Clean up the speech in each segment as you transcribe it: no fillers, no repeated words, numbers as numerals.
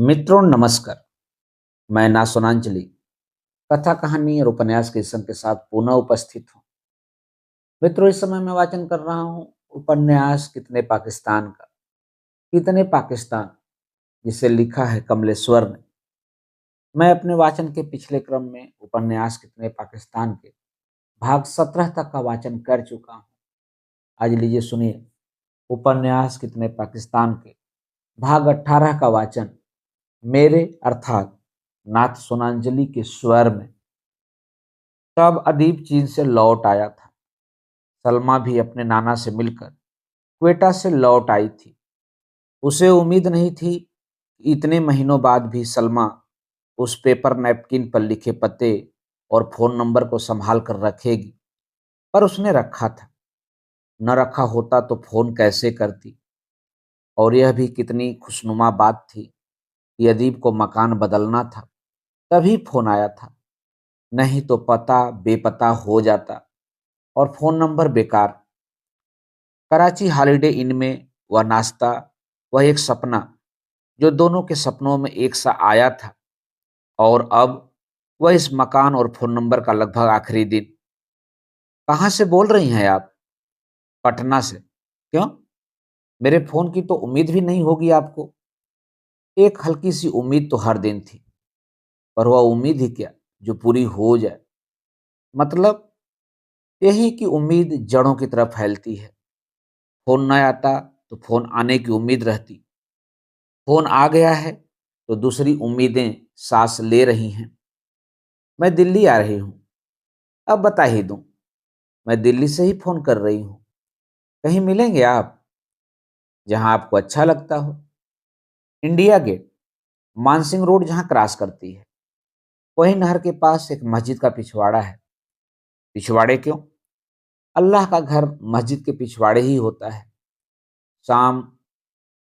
मित्रों नमस्कार। मैं ना सोनांजलि कथा कहानी और उपन्यास के संग के साथ पुनः उपस्थित हूँ। मित्रों, इस समय मैं वाचन कर रहा हूँ उपन्यास कितने पाकिस्तान का। कितने पाकिस्तान, जिसे लिखा है कमलेश्वर ने। मैं अपने वाचन के पिछले क्रम में उपन्यास कितने पाकिस्तान के भाग 17 तक का वाचन कर चुका हूँ। आज लीजिए सुनिए उपन्यास कितने पाकिस्तान के भाग 18 का वाचन मेरे अर्थात नाथ सोनांजलि के स्वर में। तब अदीब चीन से लौट आया था। सलमा भी अपने नाना से मिलकर क्वेटा से लौट आई थी। उसे उम्मीद नहीं थी कि इतने महीनों बाद भी सलमा उस पेपर नैपकिन पर लिखे पते और फोन नंबर को संभाल कर रखेगी, पर उसने रखा था। न रखा होता तो फोन कैसे करती। और यह भी कितनी खुशनुमा बात थी कि अदीब को मकान बदलना था, तभी फोन आया था। नहीं तो पता बेपता हो जाता और फोन नंबर बेकार। कराची हॉलिडे इन में वह नाश्ता, वह एक सपना जो दोनों के सपनों में एक सा आया था। और अब वह इस मकान और फोन नंबर का लगभग आखिरी दिन। कहाँ से बोल रही हैं आप? पटना से। क्यों? मेरे फोन की तो उम्मीद भी नहीं होगी आपको। एक हल्की सी उम्मीद तो हर दिन थी, पर वह उम्मीद ही क्या जो पूरी हो जाए। मतलब यही कि उम्मीद जड़ों की तरफ फैलती है। फोन न आता तो फोन आने की उम्मीद रहती। फोन आ गया है तो दूसरी उम्मीदें सांस ले रही हैं। मैं दिल्ली आ रही हूँ। अब बता ही दूं, मैं दिल्ली से ही फोन कर रही हूँ। कहीं मिलेंगे आप, जहां आपको अच्छा लगता हो। इंडिया गेट, मानसिंह रोड जहां क्रॉस करती है, वही नहर के पास एक मस्जिद का पिछवाड़ा है। पिछवाड़े क्यों? अल्लाह का घर मस्जिद के पिछवाड़े ही होता है। शाम,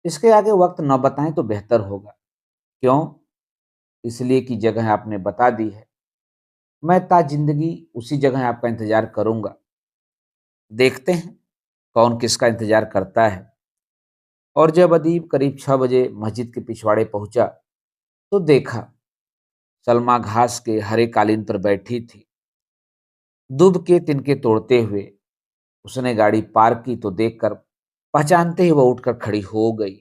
इसके आगे वक्त न बताएं तो बेहतर होगा। क्यों? इसलिए कि जगह आपने बता दी है। मैं ता जिंदगी उसी जगह आपका इंतजार करूंगा। देखते हैं कौन किसका इंतजार करता है। और जब अदीब करीब 6 बजे मस्जिद के पिछवाड़े पहुंचा तो देखा सलमा घास के हरे कालीन पर बैठी थी, दूब के तिनके तोड़ते हुए। उसने गाड़ी पार्क की तो देखकर पहचानते ही वह उठकर खड़ी हो गई।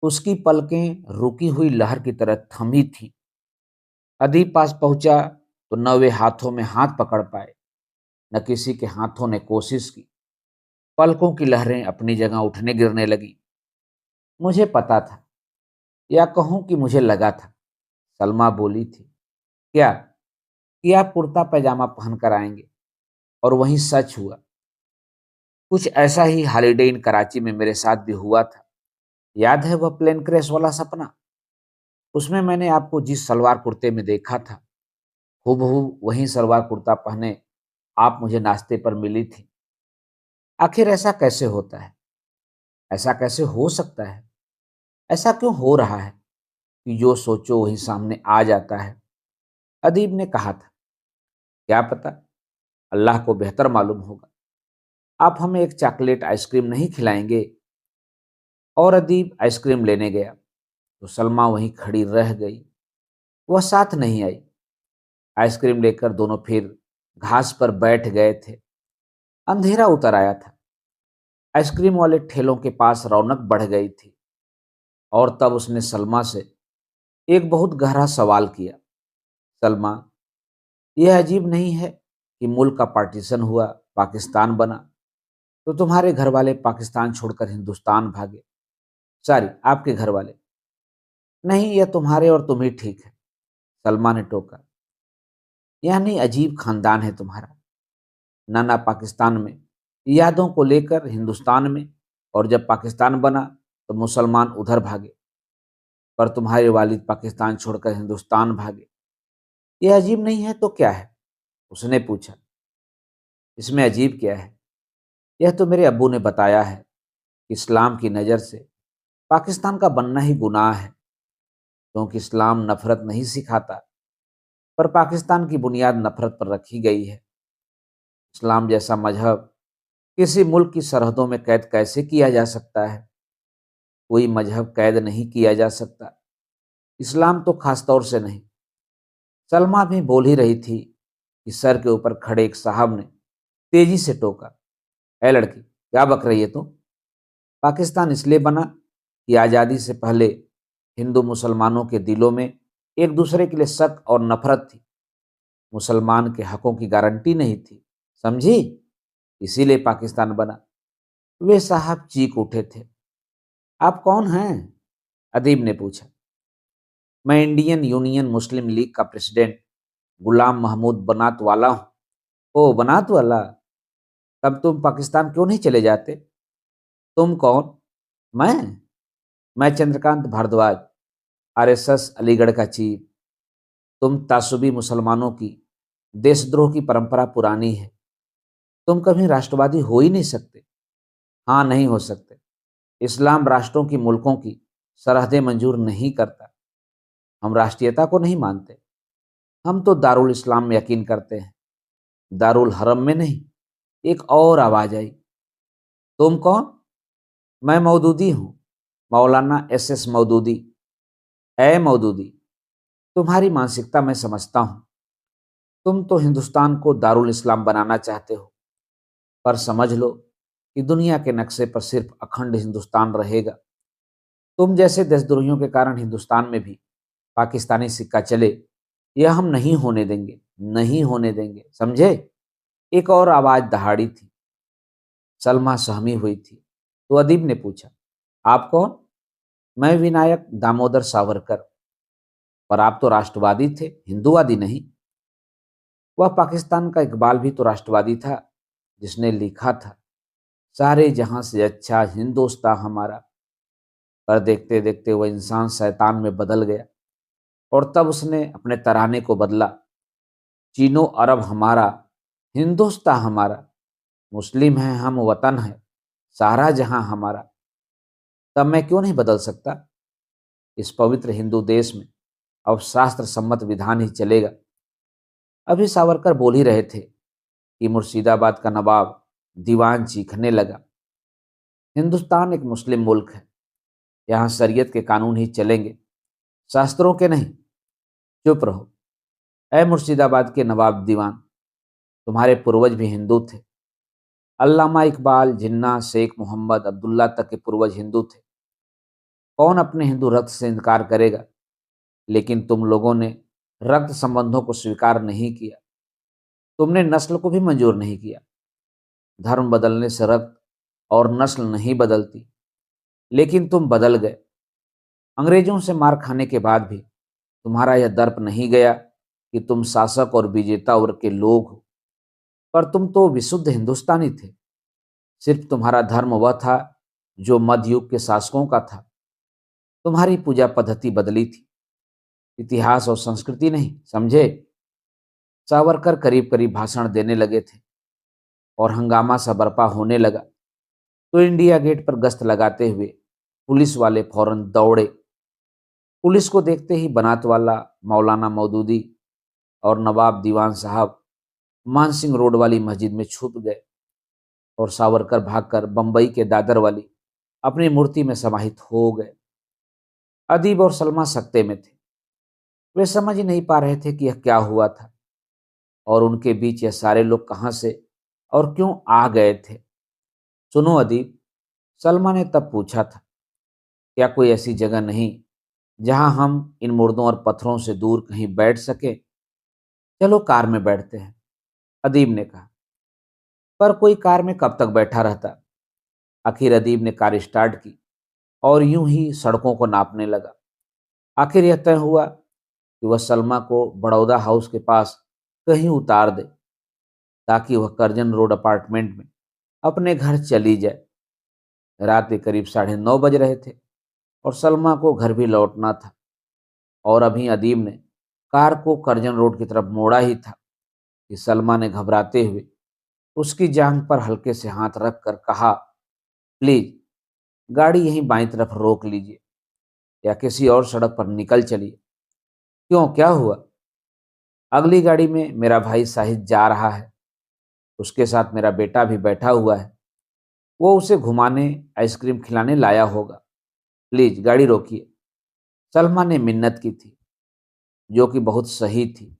उसकी पलकें रुकी हुई लहर की तरह थमी थी। अदीब पास पहुंचा तो न वे हाथों में हाथ पकड़ पाए, न किसी के हाथों ने कोशिश की। पलकों की लहरें अपनी जगह उठने गिरने लगी। मुझे पता था, या कहूं कि मुझे लगा था, सलमा बोली थी। क्या? कि आप कुर्ता पैजामा पहनकर आएंगे। और वहीं सच हुआ। कुछ ऐसा ही हॉलिडे इन कराची में मेरे साथ भी हुआ था। याद है वह प्लेन क्रैश वाला सपना? उसमें मैंने आपको जिस सलवार कुर्ते में देखा था, हूबहू वही सलवार कुर्ता पहने आप मुझे नाश्ते पर मिली थी। आखिर ऐसा कैसे होता है? ऐसा कैसे हो सकता है? ऐसा क्यों हो रहा है कि जो सोचो वही सामने आ जाता है? अदीब ने कहा था। क्या पता, अल्लाह को बेहतर मालूम होगा। आप हमें एक चॉकलेट आइसक्रीम नहीं खिलाएंगे? और अदीब आइसक्रीम लेने गया तो सलमा वहीं खड़ी रह गई। वह साथ नहीं आई। आइसक्रीम लेकर दोनों फिर घास पर बैठ गए थे। अंधेरा उतर आया था। आइसक्रीम वाले ठेलों के पास रौनक बढ़ गई थी। और तब उसने सलमा से एक बहुत गहरा सवाल किया। सलमा, यह अजीब नहीं है कि मुल्क का पार्टीशन हुआ, पाकिस्तान बना, तो तुम्हारे घर वाले पाकिस्तान छोड़कर हिंदुस्तान भागे। सॉरी, आपके घर वाले। नहीं, यह तुम्हारे और तुम ही ठीक है, सलमा ने टोका। यानी अजीब खानदान है तुम्हारा। नाना पाकिस्तान में यादों को लेकर हिंदुस्तान में, और जब पाकिस्तान बना तो मुसलमान उधर भागे। पर तुम्हारे वालिद पाकिस्तान छोड़कर हिंदुस्तान भागे। यह अजीब नहीं है तो क्या है? उसने पूछा। इसमें अजीब क्या है? यह तो मेरे अब्बू ने बताया है कि इस्लाम की नज़र से पाकिस्तान का बनना ही गुनाह है, क्योंकि इस्लाम नफरत नहीं सिखाता। पर पाकिस्तान की बुनियाद नफरत पर रखी गई है। इस्लाम जैसा मजहब किसी मुल्क की सरहदों में कैद कैसे किया जा सकता है? कोई मजहब कैद नहीं किया जा सकता। इस्लाम तो खास तौर से नहीं। सलमा भी बोल ही रही थी कि सर के ऊपर खड़े एक साहब ने तेजी से टोका, "ए लड़की, क्या बक रही है तू? पाकिस्तान इसलिए बना कि आज़ादी से पहले हिंदू मुसलमानों के दिलों में एक दूसरे के लिए शक और नफरत थी। मुसलमान के हकों की गारंटी नहीं थी, समझी? इसीलिए पाकिस्तान बना।" वे साहब चीख उठे थे। "आप कौन हैं?" अदीब ने पूछा। "मैं इंडियन यूनियन मुस्लिम लीग का प्रेसिडेंट गुलाम महमूद बनात वाला हूँ।" "ओ बनात वाला, तब तुम पाकिस्तान क्यों नहीं चले जाते?" "तुम कौन?" "मैं मैं चंद्रकांत भारद्वाज, आरएसएस अलीगढ़ का चीफ। तुम तासुबी मुसलमानों की देशद्रोह की परंपरा पुरानी है। तुम कभी राष्ट्रवादी हो ही नहीं सकते। हाँ, नहीं हो सकते। इस्लाम राष्ट्रों की मुल्कों की सरहदें मंजूर नहीं करता। हम राष्ट्रीयता को नहीं मानते। हम तो दारुल इस्लाम में यकीन करते हैं, दारुल हरम में नहीं।" एक और आवाज आई। "तुम कौन?" "मैं मौदूदी हूँ, मौलाना एस एस मौदूदी।" "ए मौदूदी, तुम्हारी मानसिकता मैं समझता हूँ। तुम तो हिंदुस्तान को दारुल इस्लाम बनाना चाहते हो, पर समझ लो कि दुनिया के नक्शे पर सिर्फ अखंड हिंदुस्तान रहेगा। तुम जैसे देशद्रोहियों के कारण हिंदुस्तान में भी पाकिस्तानी सिक्का चले, यह हम नहीं होने देंगे, नहीं होने देंगे, समझे?" एक और आवाज दहाड़ी थी। सलमा सहमी हुई थी, तो अदीब ने पूछा, "आप कौन?" "मैं विनायक दामोदर सावरकर।" "पर आप तो राष्ट्रवादी थे, हिंदूवादी नहीं।" "वह पाकिस्तान का इकबाल भी तो राष्ट्रवादी था, जिसने लिखा था, 'सारे जहां से अच्छा हिंदोस्तां हमारा'।" पर देखते देखते वह इंसान शैतान में बदल गया, और तब उसने अपने तराने को बदला, "चीनो अरब हमारा, हिंदोस्तां हमारा, मुस्लिम हैं हम, वतन है सारा जहां हमारा।" तब मैं क्यों नहीं बदल सकता? इस पवित्र हिंदू देश में अब शास्त्र सम्मत विधान ही चलेगा। अभी सावरकर बोल ही रहे थे कि मुर्शिदाबाद का नवाब दीवान चीखने लगा, "हिंदुस्तान एक मुस्लिम मुल्क है, यहाँ शरीयत के कानून ही चलेंगे, शास्त्रों के नहीं। चुप रहो। ऐ मुर्शिदाबाद के नवाब दीवान, तुम्हारे पूर्वज भी हिंदू थे। अल्लामा इकबाल, जिन्ना, शेख मोहम्मद अब्दुल्ला तक के पूर्वज हिंदू थे। कौन अपने हिंदू रक्त से इनकार करेगा? लेकिन तुम लोगों ने रक्त संबंधों को स्वीकार नहीं किया। तुमने नस्ल को भी मंजूर नहीं किया। धर्म बदलने से रक्त और नस्ल नहीं बदलती, लेकिन तुम बदल गए। अंग्रेजों से मार खाने के बाद भी तुम्हारा यह दर्प नहीं गया कि तुम शासक और विजेता वर्ग के लोग हो, पर तुम तो विशुद्ध हिंदुस्तानी थे। सिर्फ तुम्हारा धर्म वह था जो मध्य युग के शासकों का था। तुम्हारी पूजा पद्धति बदली थी, इतिहास और संस्कृति नहीं, समझे?" सावरकर करीब करीब भाषण देने लगे थे और हंगामा सा बर्पा होने लगा, तो इंडिया गेट पर गश्त लगाते हुए पुलिस वाले फौरन दौड़े। पुलिस को देखते ही बनात वाला, मौलाना मौदूदी और नवाब दीवान साहब मानसिंह रोड वाली मस्जिद में छुप गए, और सावरकर भागकर बंबई के दादर वाली अपनी मूर्ति में समाहित हो गए। अदीब और सलमा सकते में थे। वे समझ ही नहीं पा रहे थे कि यह क्या हुआ था, और उनके बीच यह सारे लोग कहाँ से और क्यों आ गए थे। "सुनो अदीब", सलमा ने तब पूछा था, "क्या कोई ऐसी जगह नहीं जहां हम इन मुर्दों और पत्थरों से दूर कहीं बैठ सके? चलो कार में बैठते हैं।" अदीब ने कहा। पर कोई कार में कब तक बैठा रहता। आखिर अदीब ने कार स्टार्ट की और यूं ही सड़कों को नापने लगा। आखिर यह तय हुआ कि वह सलमा को बड़ौदा हाउस के पास कहीं उतार दे, ताकि वह करजन रोड अपार्टमेंट में अपने घर चली जाए। रात के करीब 9:30 बज रहे थे, और सलमा को घर भी लौटना था, और अभी अदीब ने कार को करजन रोड की तरफ मोड़ा ही था कि सलमा ने घबराते हुए उसकी जांघ पर हल्के से हाथ रख कर कहा, "प्लीज गाड़ी यहीं बाईं तरफ रोक लीजिए, या किसी और सड़क पर निकल चलिए।" "क्यों, क्या हुआ?" "अगली गाड़ी में मेरा भाई साहिद जा रहा है, उसके साथ मेरा बेटा भी बैठा हुआ है। वो उसे घुमाने, आइसक्रीम खिलाने लाया होगा। प्लीज गाड़ी रोकिए।" सलमा ने मिन्नत की थी, जो कि बहुत सही थी,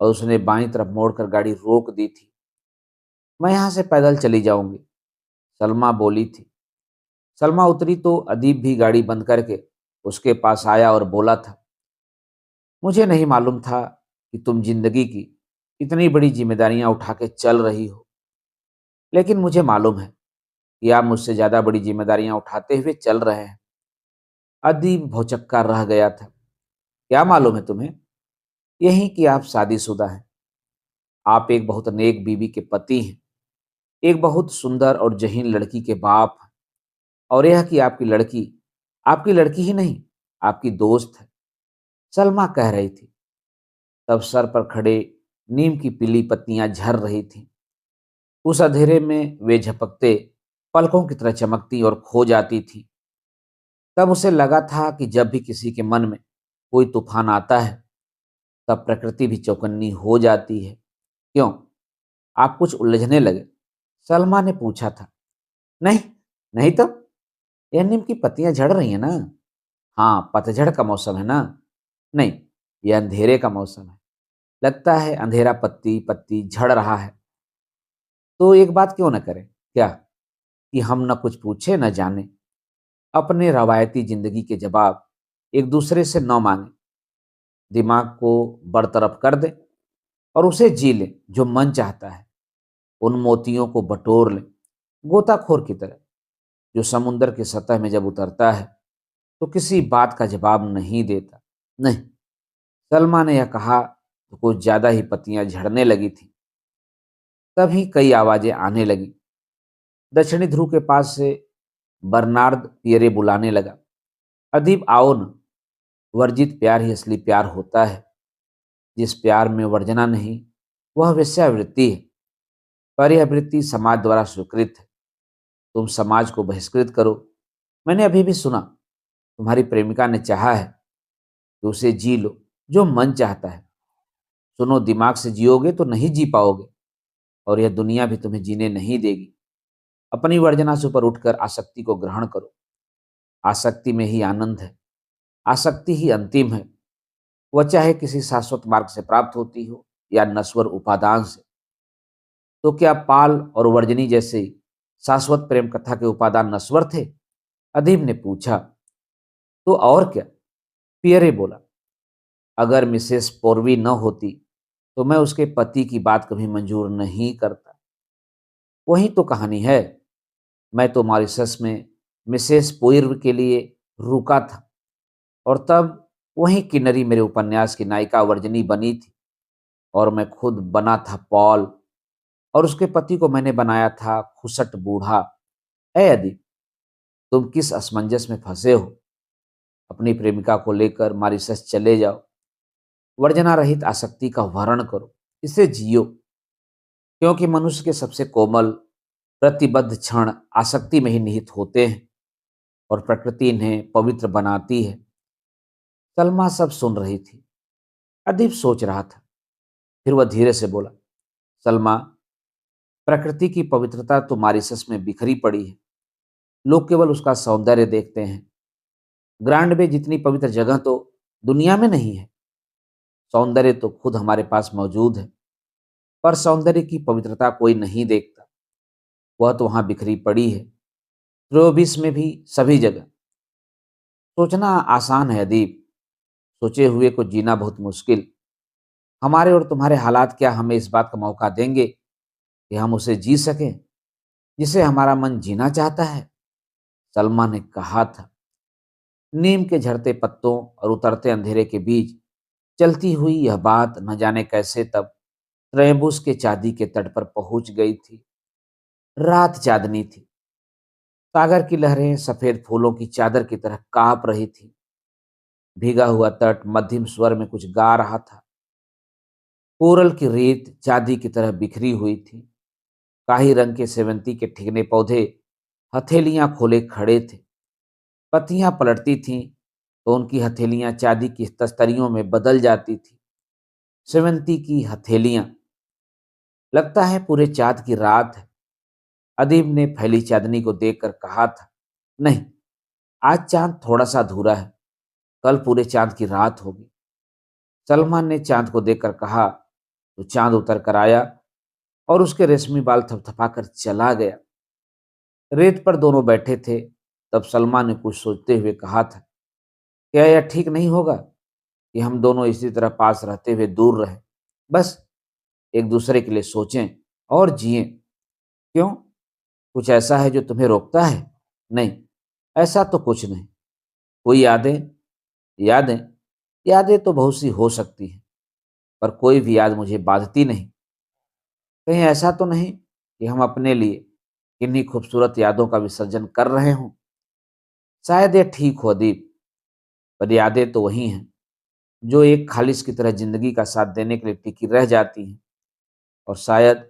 और उसने बाईं तरफ मोड़कर गाड़ी रोक दी थी। मैं यहाँ से पैदल चली जाऊंगी, सलमा बोली थी। सलमा उतरी तो अदीब भी गाड़ी बंद करके उसके पास आया और बोला था, मुझे नहीं मालूम था कि तुम जिंदगी की इतनी बड़ी जिम्मेदारियां उठा के चल रही हो, लेकिन मुझे मालूम है कि आप मुझसे ज्यादा बड़ी जिम्मेदारियां उठाते हुए चल रहे हैं। अदीब भौचक्का रह गया था। क्या मालूम है तुम्हें? यही कि आप शादीशुदा हैं। आप एक बहुत नेक बीवी के पति हैं, एक बहुत सुंदर और जहीन लड़की के बाप हैं, और यह कि आपकी लड़की ही नहीं, आपकी दोस्त है, सलमा कह रही थी। तब सर पर खड़े नीम की पीली पत्तियां झर रही थीं। उस अंधेरे में वे झपकते पलकों की तरह चमकती और खो जाती थी। तब उसे लगा था कि जब भी किसी के मन में कोई तूफान आता है, तब प्रकृति भी चौकन्नी हो जाती है। क्यों? आप कुछ उलझने लगे? सलमा ने पूछा था। नहीं, नहीं तो। यह नीम की पत्तियां झड़ रही हैं ना। हाँ, पतझड़ का मौसम है ना। नहीं, यह अंधेरे का मौसम है। लगता है अंधेरा पत्ती पत्ती झड़ रहा है। तो एक बात क्यों न करें? क्या? कि हम न कुछ पूछे न जाने, अपने रवायती जिंदगी के जवाब एक दूसरे से न मांगे, दिमाग को बरतरफ कर दे और उसे जी ले जो मन चाहता है। उन मोतियों को बटोर ले, गोताखोर की तरह, जो समुंदर की सतह में जब उतरता है तो किसी बात का जवाब नहीं देता। नहीं, सलमा ने यह कहा तो कुछ ज्यादा ही पत्तियां झड़ने लगी थी। तभी कई आवाजें आने लगी। दक्षिणी ध्रुव के पास से बर्नार्ड पियरे बुलाने लगा, अदीब आओ न। वर्जित प्यार ही असली प्यार होता है। जिस प्यार में वर्जना नहीं, वह वेश्यावृत्ति है। पर यह वृत्ति समाज द्वारा स्वीकृत है। तुम समाज को बहिष्कृत करो। मैंने अभी भी सुना, तुम्हारी प्रेमिका ने चाहा है कि उसे जी लो जो मन चाहता है। सुनो, दिमाग से जियोगे तो नहीं जी पाओगे, और यह दुनिया भी तुम्हें जीने नहीं देगी। अपनी वर्जना से ऊपर उठकर आसक्ति को ग्रहण करो। आसक्ति में ही आनंद है। आसक्ति ही अंतिम है। वह चाहे किसी शाश्वत मार्ग से प्राप्त होती हो या नश्वर उपादान से। तो क्या पाल और वर्जनी जैसे शाश्वत प्रेम कथा के उपादान नश्वर थे? अदीब ने पूछा। तो और क्या? पियरे बोला। अगर मिसेस पोर्वी न होती तो मैं उसके पति की बात कभी मंजूर नहीं करता। वही तो कहानी है। मैं तो मॉरिशस में मिसेस पोइर्व के लिए रुका था, और तब वही किन्नरी मेरे उपन्यास की नायिका वर्जनी बनी थी, और मैं खुद बना था पॉल, और उसके पति को मैंने बनाया था खुसट बूढ़ा। ए अदीब, तुम किस असमंजस में फंसे हो? अपनी प्रेमिका को लेकर मॉरिशस चले जाओ। वर्जना रहित आसक्ति का वर्ण करो, इसे जियो। क्योंकि मनुष्य के सबसे कोमल प्रतिबद्ध क्षण आसक्ति में ही निहित होते हैं, और प्रकृति इन्हें पवित्र बनाती है। सलमा सब सुन रही थी। अदीब सोच रहा था। फिर वह धीरे से बोला, सलमा, प्रकृति की पवित्रता तो मॉरिशस में बिखरी पड़ी है। लोग केवल उसका सौंदर्य देखते हैं। ग्रांड में जितनी पवित्र जगह तो दुनिया में नहीं है। सौंदर्य तो खुद हमारे पास मौजूद है, पर सौंदर्य की पवित्रता कोई नहीं देखता। वह तो वहां बिखरी पड़ी है, त्रोबिस में भी, सभी जगह। सोचना आसान है अदीब, सोचे हुए को जीना बहुत मुश्किल। हमारे और तुम्हारे हालात क्या हमें इस बात का मौका देंगे कि हम उसे जी सकें जिसे हमारा मन जीना चाहता है? सलमा ने कहा था। नीम के झड़ते पत्तों और उतरते अंधेरे के बीच चलती हुई यह बात न जाने कैसे तब त्रयबुस के चांदी के तट पर पहुंच गई थी। रात चांदनी थी। सागर की लहरें सफेद फूलों की चादर की तरह कांप रही थी। भीगा हुआ तट मध्यम स्वर में कुछ गा रहा था। कोरल की रेत चांदी की तरह बिखरी हुई थी। काही रंग के सेवंती के ठिकने पौधे हथेलियां खोले खड़े थे। पत्तियां पलटती थीं तो उनकी हथेलियां चांदी की तस्तरियों में बदल जाती थी। सेवंती की हथेलियां। लगता है पूरे चाँद की रात है। अदीब ने फैली चांदनी को देखकर कहा था, नहीं, आज चांद थोड़ा सा अधूरा है। कल पूरे चांद की रात होगी। सलमान ने चांद को देखकर कहा तो चांद उतर कर आया और उसके रेशमी बाल थपथपाकर चला गया। रेत पर दोनों बैठे थे। तब सलमान ने कुछ सोचते हुए कहा था, क्या यह ठीक नहीं होगा कि हम दोनों इसी तरह पास रहते हुए दूर रहें? बस एक दूसरे के लिए सोचें और जिएं। क्यों? कुछ ऐसा है जो तुम्हें रोकता है? नहीं, ऐसा तो कुछ नहीं। कोई यादें? यादें? यादें तो बहुत सी हो सकती हैं, पर कोई भी याद मुझे बांधती नहीं। कहीं ऐसा तो नहीं कि हम अपने लिए किन्हीं खूबसूरत यादों का विसर्जन कर रहे हों? शायद यह ठीक हो दीप, पर यादें तो वही हैं जो एक खालिश की तरह जिंदगी का साथ देने के लिए टिकी रह जाती हैं। और शायद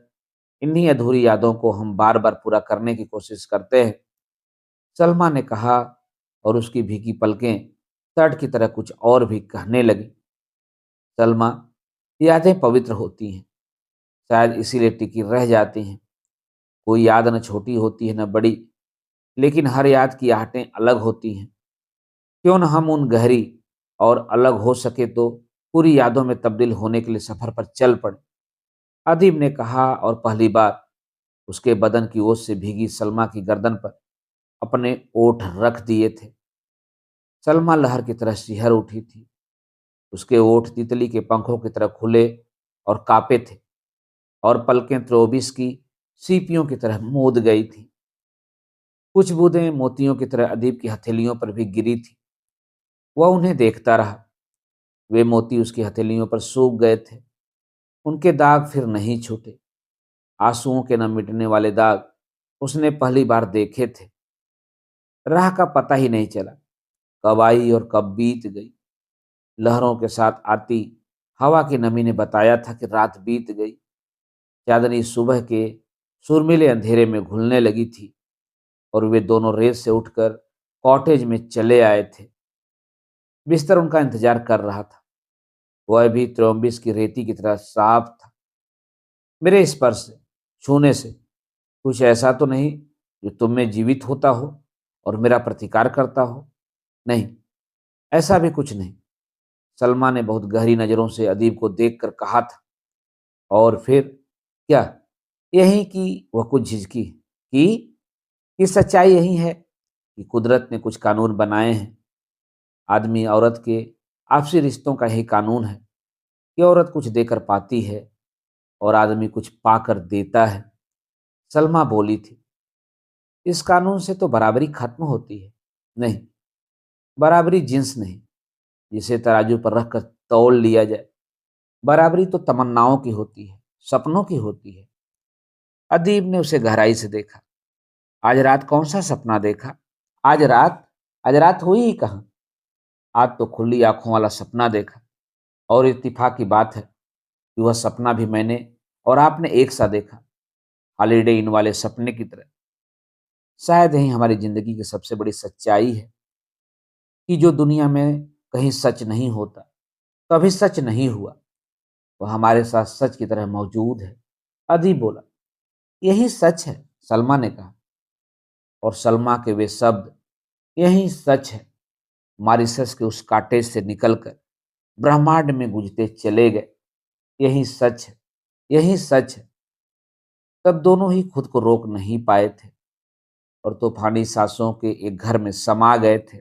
इन्हीं अधूरी यादों को हम बार बार पूरा करने की कोशिश करते हैं। सलमा ने कहा और उसकी भीगी पलकें तट की तरह कुछ और भी कहने लगी। सलमा, यादें पवित्र होती हैं, शायद इसीलिए टिकी रह जाती हैं। कोई याद न छोटी होती है न बड़ी, लेकिन हर याद की आहटें अलग होती हैं। क्यों न हम उन गहरी और अलग हो सके तो पूरी यादों में तब्दील होने के लिए सफर पर चल पड़े। अदीब ने कहा और पहली बार उसके बदन की ओस से भीगी सलमा की गर्दन पर अपने ओठ रख दिए थे। सलमा लहर की तरह सिहर उठी थी। उसके ओठ तितली के पंखों की तरह खुले और कांपे थे और पलकें त्रोबिस की सीपियों की तरह मूद गई थी। कुछ बूंदें मोतियों की तरह अदीब की हथेलियों पर भी गिरी थी। वह उन्हें देखता रहा। वे मोती उसकी हथेलियों पर सूख गए थे। उनके दाग फिर नहीं छूटे। आंसुओं के न मिटने वाले दाग उसने पहली बार देखे थे। राह का पता ही नहीं चला, कब आई और कब बीत गई। लहरों के साथ आती हवा की नमी ने बताया था कि रात बीत गई। चांदनी सुबह के सुरमीले अंधेरे में घुलने लगी थी और वे दोनों रेत से उठकर कॉटेज में चले आए थे। बिस्तर उनका इंतजार कर रहा था। वह भी त्रोम्बिस की रेती की तरह साफ था। मेरे स्पर्श से, छूने से कुछ ऐसा तो नहीं जो तुम में जीवित होता हो और मेरा प्रतिकार करता हो? नहीं, ऐसा भी कुछ नहीं। सलमा ने बहुत गहरी नजरों से अदीब को देखकर कहा था। और फिर क्या? यही कि वह कुछ झिझकी कि सच्चाई यही है कि कुदरत ने कुछ कानून बनाए हैं। आदमी औरत के आपसी रिश्तों का यही कानून है कि औरत कुछ देकर पाती है और आदमी कुछ पाकर देता है। सलमा बोली थी, इस कानून से तो बराबरी खत्म होती है। नहीं, बराबरी जिन्स नहीं जिसे तराजू पर रखकर तौल लिया जाए। बराबरी तो तमन्नाओं की होती है, सपनों की होती है। अदीब ने उसे गहराई से देखा। आज रात कौन सा सपना देखा? आज रात? आज रात हुई ही कहाँ। आज तो खुली आंखों वाला सपना देखा। और इत्तेफाक की बात है कि वह सपना भी मैंने और आपने एक सा देखा, हॉलीडे इन वाले सपने की तरह। शायद यही हमारी जिंदगी की सबसे बड़ी सच्चाई है कि जो दुनिया में कहीं सच नहीं होता, कभी सच नहीं हुआ, वह हमारे साथ सच की तरह मौजूद है। अदीब बोला, यही सच है, सलमा ने कहा। और सलमा के वे शब्द, यही सच है, मॉरिशस के उस काटेज से निकलकर ब्रह्मांड में गूंजते चले गए। यही सच है, यही सच है। तब दोनों ही खुद को रोक नहीं पाए थे और तूफानी सांसों के एक घर में समा गए थे।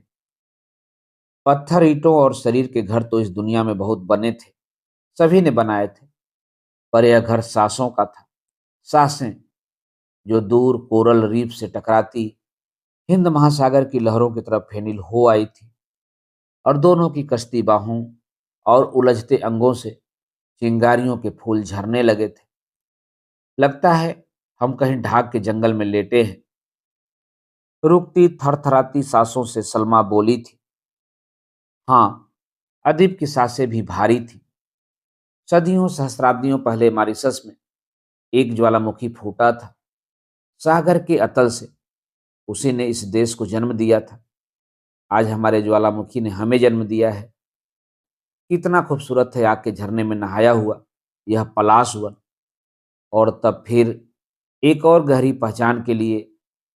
पत्थर, ईंटों और शरीर के घर तो इस दुनिया में बहुत बने थे, सभी ने बनाए थे, पर यह घर सांसों का था। सांसें जो दूर कोरल रीफ से टकराती हिंद महासागर की लहरों की तरफ फेनिल हो आई थी और दोनों की कश्ती बाहों और उलझते अंगों से चिंगारियों के फूल झरने लगे थे। लगता है हम कहीं ढाक के जंगल में लेटे हैं। रुकती थरथराती सांसों से सलमा बोली थी। हाँ, अदीब की सांसें भी भारी थी। सदियों सहस्राब्दियों पहले मॉरिशस में एक ज्वालामुखी फूटा था। सागर के अतल से उसी ने इस देश को जन्म दिया था। आज हमारे ज्वालामुखी ने हमें जन्म दिया है। कितना खूबसूरत है आग के झरने में नहाया हुआ यह पलाश वन। और तब फिर एक और गहरी पहचान के लिए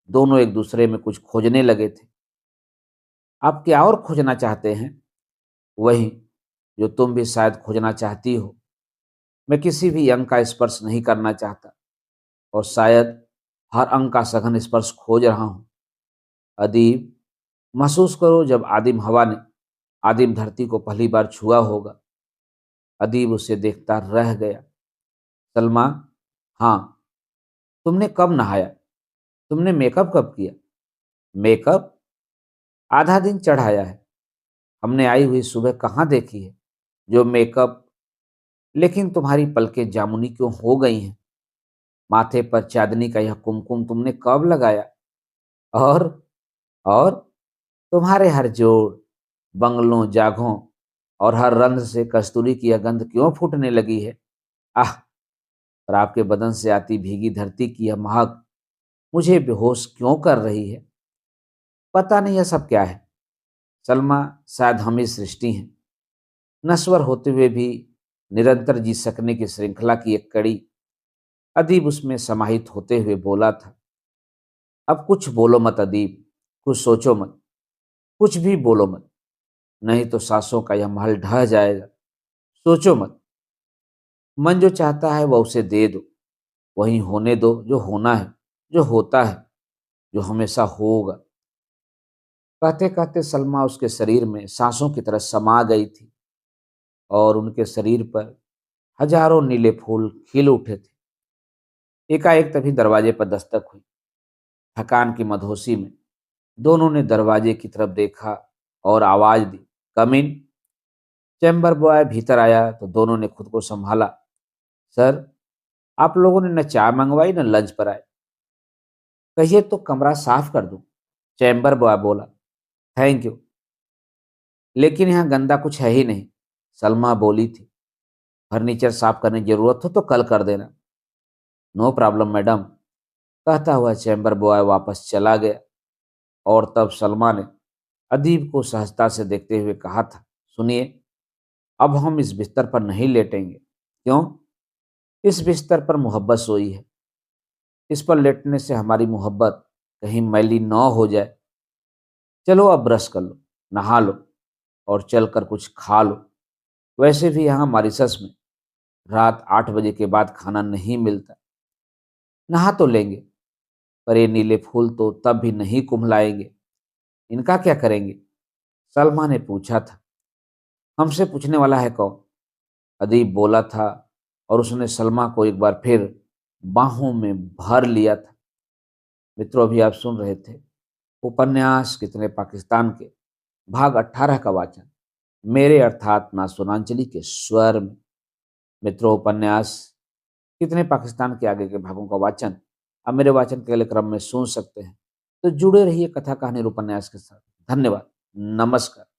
दोनों एक दूसरे में कुछ खोजने लगे थे। आप क्या और खोजना चाहते हैं? वही जो तुम भी शायद खोजना चाहती हो। मैं किसी भी अंग का स्पर्श नहीं करना चाहता और शायद हर अंग का सघन स्पर्श खोज रहा हूं। अदीब, महसूस करो जब आदिम हवा ने आदिम धरती को पहली बार छुआ होगा। अदीब उसे देखता रह गया। सलमा, हाँ, तुमने कब नहाया? तुमने मेकअप कब किया? मेकअप? आधा दिन चढ़ाया है। हमने आई हुई सुबह कहाँ देखी है जो मेकअप? लेकिन तुम्हारी पलकें जामुनी क्यों हो गई हैं? माथे पर चांदनी का यह कुमकुम तुमने कब लगाया? और और तुम्हारे हर जोड़, बंगलों, जागों और हर रंध्र से कस्तूरी की यह गंध क्यों फूटने लगी है? आह! और आपके बदन से आती भीगी धरती की यह महक मुझे बेहोश क्यों कर रही है? पता नहीं यह सब क्या है। सलमा, शायद हम ही सृष्टि हैं, नश्वर होते हुए भी निरंतर जी सकने की श्रृंखला की एक कड़ी। अदीब उसमें समाहित होते हुए बोला था। अब कुछ बोलो मत अदीब, कुछ सोचो मत, कुछ भी बोलो मत, नहीं तो सांसों का यह महल ढह जाएगा। सोचो मत। मन जो चाहता है वह उसे दे दो, वही होने दो जो होना है, जो होता है, जो हमेशा होगा। कहते कहते सलमा उसके शरीर में सांसों की तरह समा गई थी और उनके शरीर पर हजारों नीले फूल खिल उठे थे। एकाएक तभी दरवाजे पर दस्तक हुई। थकान की मदहोशी में दोनों ने दरवाजे की तरफ देखा और आवाज दी, कम इन। चैम्बर बॉय भीतर आया तो दोनों ने खुद को संभाला। सर, आप लोगों ने न चाय मंगवाई न लंच पर आए। कहिए तो कमरा साफ कर दूं। चैम्बर बॉय बोला। थैंक यू, लेकिन यहाँ गंदा कुछ है ही नहीं, सलमा बोली थी। फर्नीचर साफ करने की जरूरत हो तो कल कर देना। नो प्रॉब्लम मैडम, कहता हुआ चैम्बर बॉय वापस चला गया। और तब सलमा ने अदीब को सहजता से देखते हुए कहा था, सुनिए, अब हम इस बिस्तर पर नहीं लेटेंगे। क्यों? इस बिस्तर पर मोहब्बत सोई है। इस पर लेटने से हमारी मोहब्बत कहीं मैली न हो जाए। चलो अब ब्रश कर लो, नहा लो और चलकर कुछ खा लो। वैसे भी यहाँ मॉरिशस में रात 8 बजे के बाद खाना नहीं मिलता। नहा तो लेंगे, पर ये नीले फूल तो तब भी नहीं कुम्हलाएंगे। इनका क्या करेंगे? सलमा ने पूछा था। हमसे पूछने वाला है कौन? अदीब बोला था और उसने सलमा को एक बार फिर बाहों में भर लिया था। मित्रों, अभी आप सुन रहे थे उपन्यास कितने पाकिस्तान के भाग 18 का वाचन मेरे अर्थात नासुनांचली के स्वर में। मित्रों, उपन्यास कितने पाकिस्तान के आगे के भागों का वाचन आप मेरे वाचन के अगले क्रम में सुन सकते हैं। तो जुड़े रहिए कथा कहानी और उपन्यास के साथ। धन्यवाद। नमस्कार।